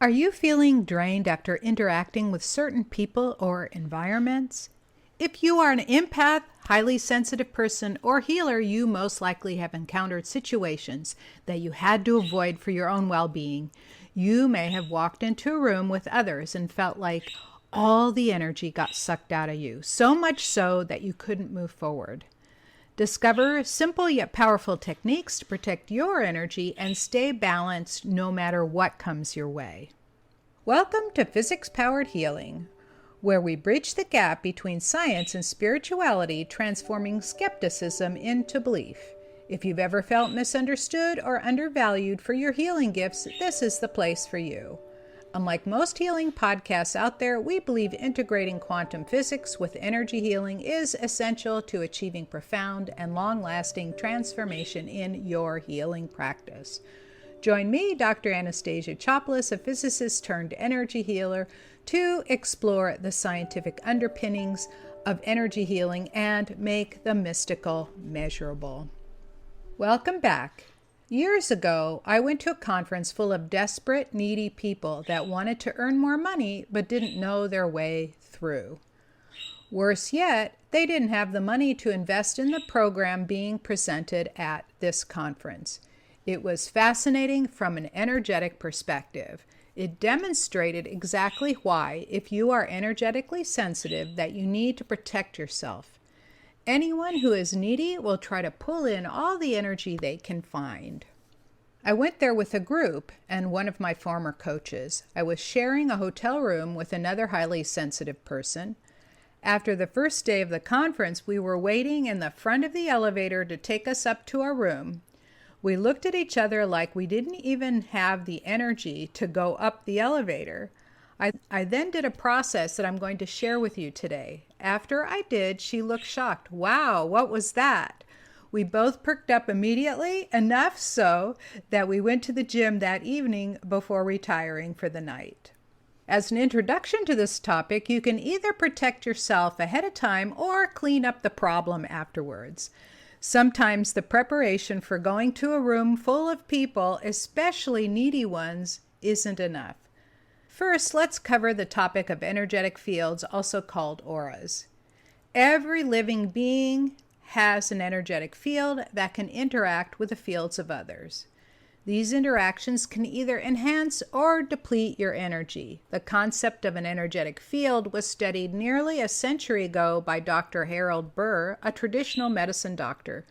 Are you feeling drained after interacting with certain people or environments? If you are an empath, highly sensitive person, or healer, you most likely have encountered situations that you had to avoid for your own well-being. You may have walked into a room with others and felt like all the energy got sucked out of you, so much so that you couldn't move forward. Discover simple yet powerful techniques to protect your energy and stay balanced no matter what comes your way. Welcome to Physics-Powered Healing, where we bridge the gap between science and spirituality, transforming skepticism into belief. If you've ever felt misunderstood or undervalued for your healing gifts, this is the place for you. Unlike most healing podcasts out there, we believe integrating quantum physics with energy healing is essential to achieving profound and long-lasting transformation in your healing practice. Join me, Dr. Anastasia Chopelas, a physicist turned energy healer, to explore the scientific underpinnings of energy healing and make the mystical measurable. Welcome back. Years ago, I went to a conference full of desperate, needy people that wanted to earn more money but didn't know their way through. Worse yet, they didn't have the money to invest in the program being presented at this conference. It was fascinating from an energetic perspective. It demonstrated exactly why, if you are energetically sensitive, that you need to protect yourself. Anyone who is needy will try to pull in all the energy they can find. I went there with a group and one of my former coaches. I was sharing a hotel room with another highly sensitive person. After the first day of the conference, we were waiting in the front of the elevator to take us up to our room. We looked at each other like we didn't even have the energy to go up the elevator. I then did a process that I'm going to share with you today. After I did, she looked shocked. Wow, what was that? We both perked up immediately, enough so that we went to the gym that evening before retiring for the night. As an introduction to this topic, you can either protect yourself ahead of time or clean up the problem afterwards. Sometimes the preparation for going to a room full of people, especially needy ones, isn't enough. First, let's cover the topic of energetic fields, also called auras. Every living being has an energetic field that can interact with the fields of others. These interactions can either enhance or deplete your energy. The concept of an energetic field was studied nearly a century ago by Dr. Harold Burr, a traditional medicine doctor.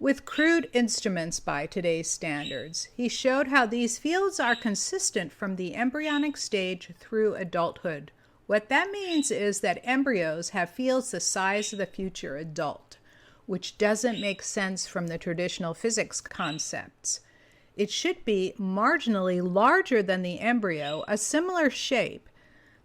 With crude instruments by today's standards, he showed how these fields are consistent from the embryonic stage through adulthood. What that means is that embryos have fields the size of the future adult, which doesn't make sense from the traditional physics concepts. It should be marginally larger than the embryo, a similar shape.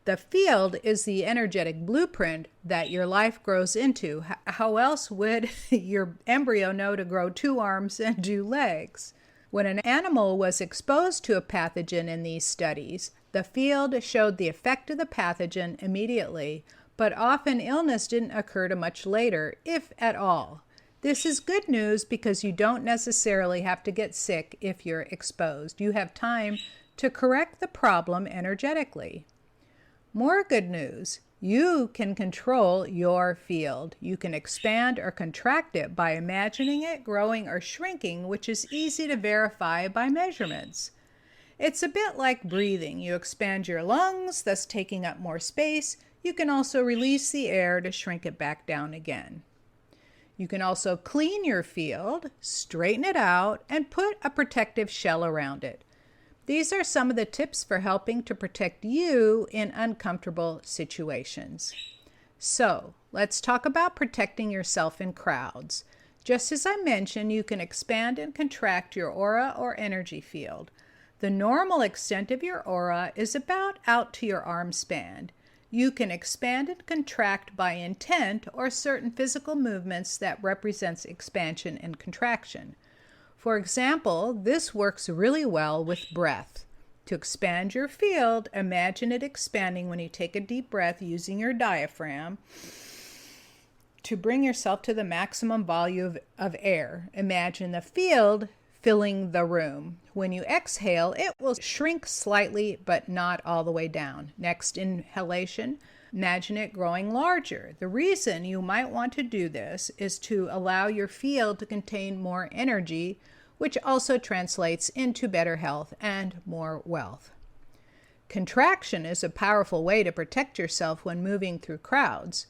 The field is the energetic blueprint that your life grows into. How else would your embryo know to grow 2 arms and 2 legs? When an animal was exposed to a pathogen in these studies, the field showed the effect of the pathogen immediately, but often illness didn't occur to much later, if at all. This is good news because you don't necessarily have to get sick if you're exposed. You have time to correct the problem energetically. More good news, you can control your field. You can expand or contract it by imagining it growing or shrinking, which is easy to verify by measurements. It's a bit like breathing. You expand your lungs, thus taking up more space. You can also release the air to shrink it back down again. You can also clean your field, straighten it out, and put a protective shell around it. These are some of the tips for helping to protect you in uncomfortable situations. So, let's talk about protecting yourself in crowds. Just as I mentioned, you can expand and contract your aura or energy field. The normal extent of your aura is about out to your arm span. You can expand and contract by intent or certain physical movements that represents expansion and contraction. For example, this works really well with breath. To expand your field, imagine it expanding when you take a deep breath using your diaphragm to bring yourself to the maximum volume of air. Imagine the field filling the room. When you exhale, it will shrink slightly, but not all the way down. Next inhalation, imagine it growing larger. The reason you might want to do this is to allow your field to contain more energy, which also translates into better health and more wealth. Contraction is a powerful way to protect yourself when moving through crowds.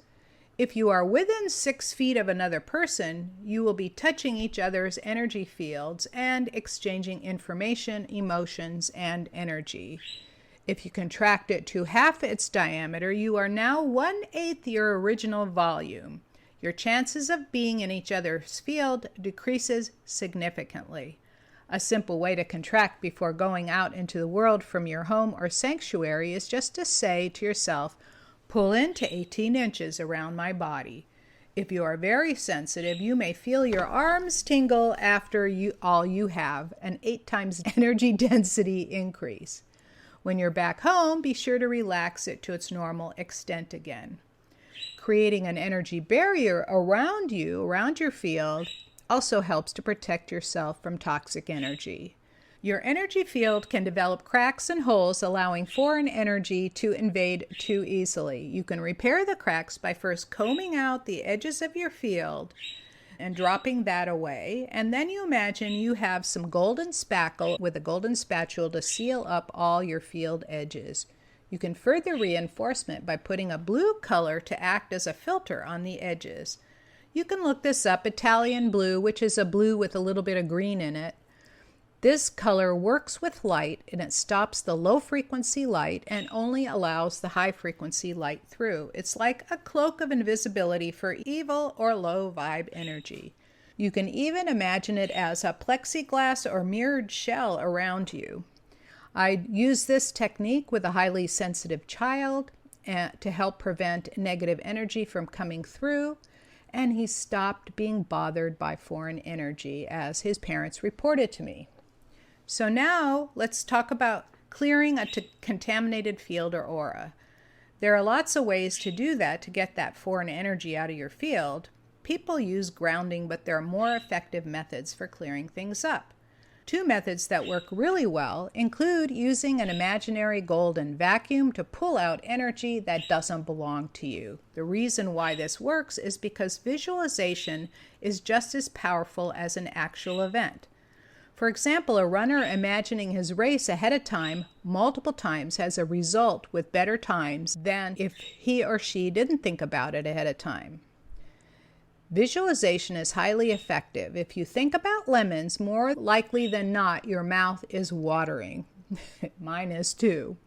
If you are within 6 feet of another person, you will be touching each other's energy fields and exchanging information, emotions, and energy. If you contract it to half its diameter, you are now 1/8 your original volume. Your chances of being in each other's field decreases significantly. A simple way to contract before going out into the world from your home or sanctuary is just to say to yourself, pull into 18 inches around my body. If you are very sensitive, you may feel your arms tingle after all you have, an 8 times energy density increase. When you're back home, be sure to relax it to its normal extent again. Creating an energy barrier around you, around your field, also helps to protect yourself from toxic energy. Your energy field can develop cracks and holes, allowing foreign energy to invade too easily. You can repair the cracks by first combing out the edges of your field and dropping that away. And then you imagine you have some golden spackle with a golden spatula to seal up all your field edges. You can further reinforcement by putting a blue color to act as a filter on the edges. You can look this up, Italian blue, which is a blue with a little bit of green in it. This color works with light, and it stops the low-frequency light and only allows the high-frequency light through. It's like a cloak of invisibility for evil or low-vibe energy. You can even imagine it as a plexiglass or mirrored shell around you. I use this technique with a highly sensitive child to help prevent negative energy from coming through, and he stopped being bothered by foreign energy, as his parents reported to me. So now let's talk about clearing a contaminated field or aura. There are lots of ways to do that, to get that foreign energy out of your field. People use grounding, but there are more effective methods for clearing things up. 2 methods that work really well include using an imaginary golden vacuum to pull out energy that doesn't belong to you. The reason why this works is because visualization is just as powerful as an actual event. For example, a runner imagining his race ahead of time multiple times has a result with better times than if he or she didn't think about it ahead of time. Visualization is highly effective. If you think about lemons, more likely than not, your mouth is watering. Mine is too.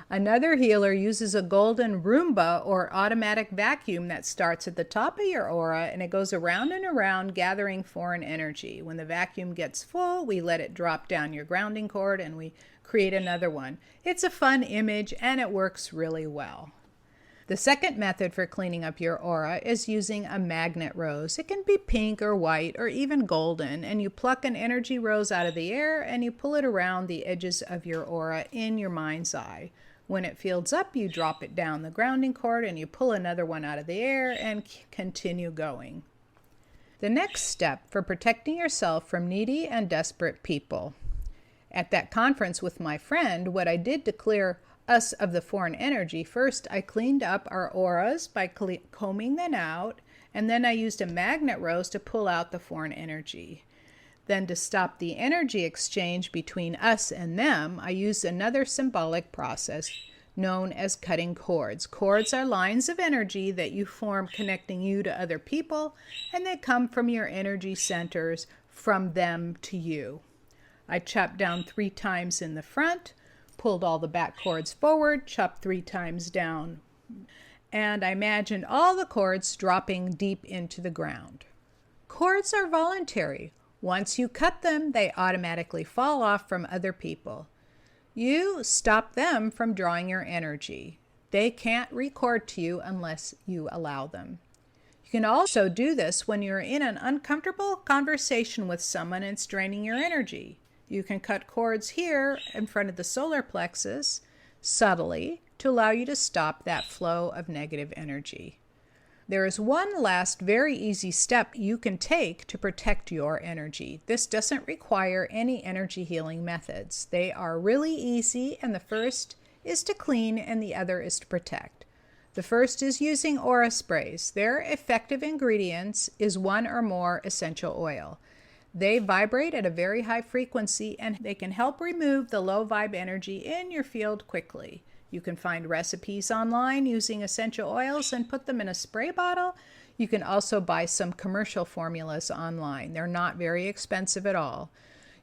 Another healer uses a golden Roomba or automatic vacuum that starts at the top of your aura, and it goes around and around gathering foreign energy. When the vacuum gets full, we let it drop down your grounding cord and we create another one. It's a fun image and it works really well. The second method for cleaning up your aura is using a magnet rose. It can be pink or white or even golden, and you pluck an energy rose out of the air and you pull it around the edges of your aura in your mind's eye. When it fills up, you drop it down the grounding cord and you pull another one out of the air and continue going. The next step for protecting yourself from needy and desperate people. At that conference with my friend, what I did to clear us of the foreign energy, first I cleaned up our auras by combing them out, and then I used a magnet rose to pull out the foreign energy. Then to stop the energy exchange between us and them, I used another symbolic process known as cutting cords. Cords are lines of energy that you form connecting you to other people, and they come from your energy centers, from them to you. I chopped down 3 times in the front, pulled all the back cords forward, chopped 3 times down, and I imagined all the cords dropping deep into the ground. Cords are voluntary. Once you cut them, they automatically fall off from other people. You stop them from drawing your energy. They can't record to you unless you allow them. You can also do this when you're in an uncomfortable conversation with someone and it's draining your energy. You can cut cords here in front of the solar plexus subtly to allow you to stop that flow of negative energy. There is one last very easy step you can take to protect your energy. This doesn't require any energy healing methods. They are really easy, and the first is to clean and the other is to protect. The first is using aura sprays. Their effective ingredients is one or more essential oil. They vibrate at a very high frequency and they can help remove the low vibe energy in your field quickly. You can find recipes online using essential oils and put them in a spray bottle. You can also buy some commercial formulas online. They're not very expensive at all.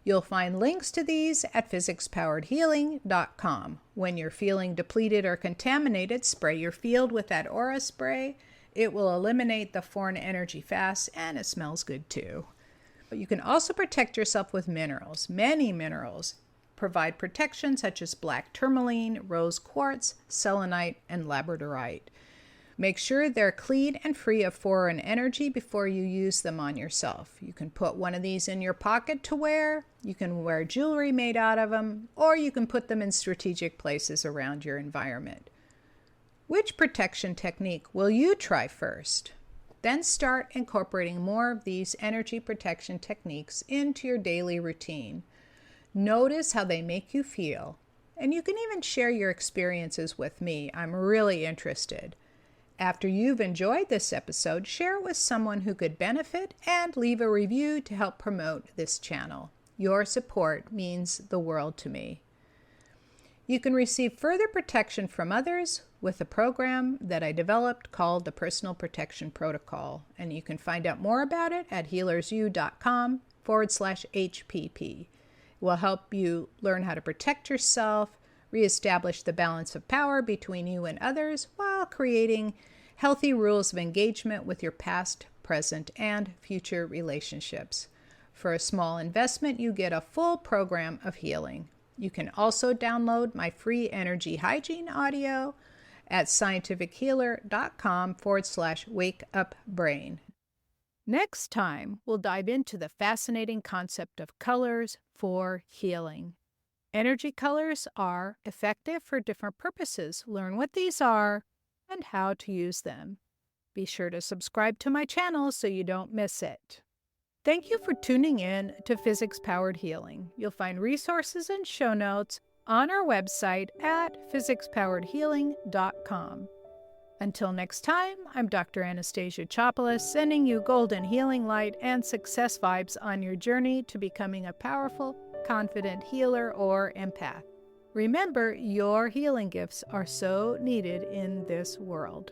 You'll find links to these at physicspoweredhealing.com. When you're feeling depleted or contaminated, spray your field with that aura spray. It will eliminate the foreign energy fast, and it smells good too. But you can also protect yourself with minerals. Many minerals provide protection, such as black tourmaline, rose quartz, selenite, and labradorite. Make sure they're clean and free of foreign energy before you use them on yourself. You can put one of these in your pocket to wear, you can wear jewelry made out of them, or you can put them in strategic places around your environment. Which protection technique will you try first? Then start incorporating more of these energy protection techniques into your daily routine. Notice how they make you feel, and you can even share your experiences with me. I'm really interested. After you've enjoyed this episode, share it with someone who could benefit and leave a review to help promote this channel. Your support means the world to me. You can receive further protection from others with a program that I developed called the Personal Protection Protocol, and you can find out more about it at healersu.com/HPP. It will help you learn how to protect yourself, reestablish the balance of power between you and others while creating healthy rules of engagement with your past, present, and future relationships. For a small investment, you get a full program of healing. You can also download my free energy hygiene audio at scientifichealer.com/wakeupbrain. Next time, we'll dive into the fascinating concept of colors for healing. Energy colors are effective for different purposes. Learn what these are and how to use them. Be sure to subscribe to my channel so you don't miss it. Thank you for tuning in to Physics Powered Healing. You'll find resources and show notes on our website at physicspoweredhealing.com. Until next time, I'm Dr. Anastasia Chopelas, sending you golden healing light and success vibes on your journey to becoming a powerful, confident healer or empath. Remember, your healing gifts are so needed in this world.